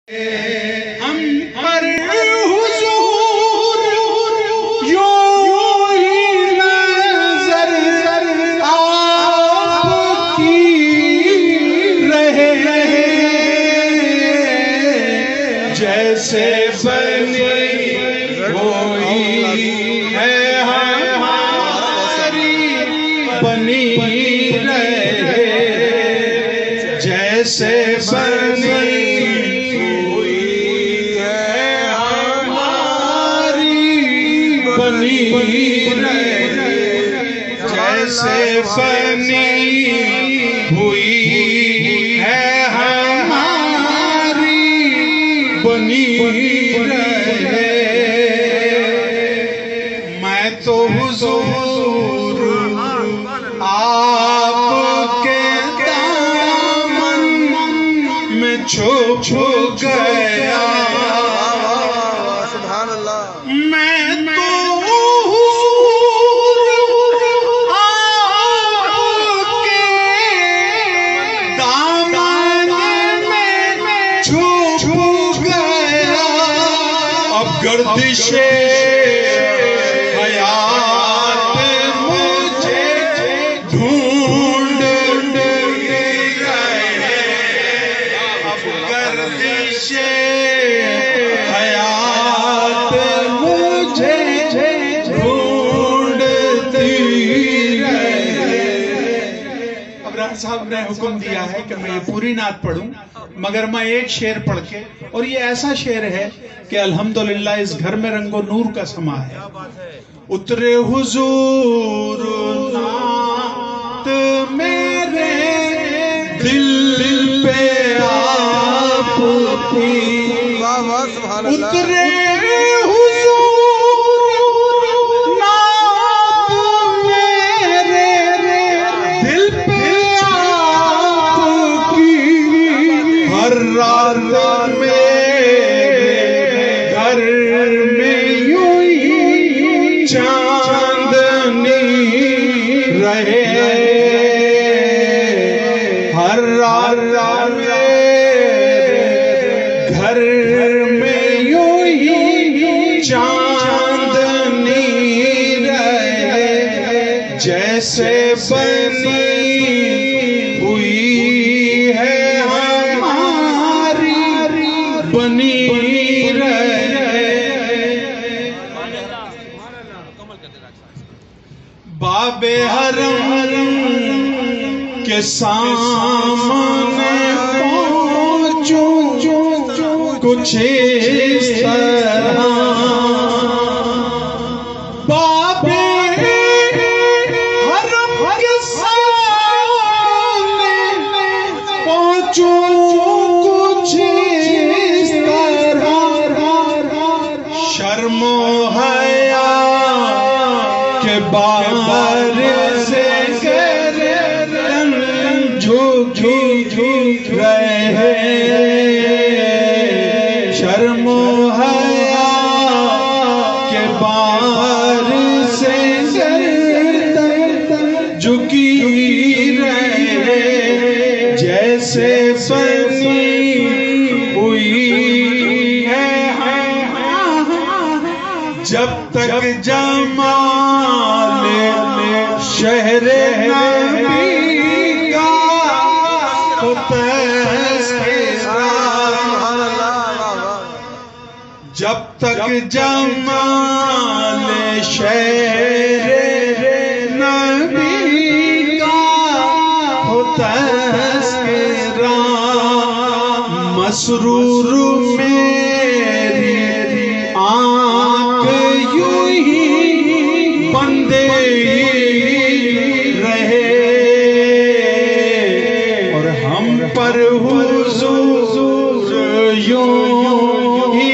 ہم پر حضور یوں ہی نظر آپ کی رہے، جیسے بنی ہوئی ہے ہماری بنی رہے، جیسے بنی جیسے بنی ہوئی ہے ہماری بنی رہے۔ میں تو حضور آپ کے دامن میں چھپ گیا، گردش حیات مجھے ڈھونڈ رہے، اب گردش حیات مجھے ڈھونڈتی رہے۔ اب راہ صاحب نے حکم دیا ہے کہ میں یہ پوری نعت پڑھوں، مگر میں ایک شعر پڑھ کے، اور یہ ایسا شعر ہے کہ الحمدللہ اس گھر میں رنگ و نور کا سما ہے۔ اترے حضور نعت میرے دل پہ آپ کی، اترے ہر رات گھر میں یوں ہی چاندنی رہے، جیسے بنی ہوئی ہے ہماری بنی رہے۔ باب حرم کے سامنے پہنچوں کچھ اس طرح، باب حرم کے سامنے پہنچوں کچھ اس طرح، شرم و حیا کے بار سے جھک رہے، شرم و حیا کے بار سے جھکی رہے، جیسے بنی ہوئی ہے جب تک جمال شہر نبی کا جب تک جمال شہر نبی کا ہوتا تذکرہ، مسرور میری آنکھ یوں ہی بندے رہے، اور ہم پر حضور یوں ہی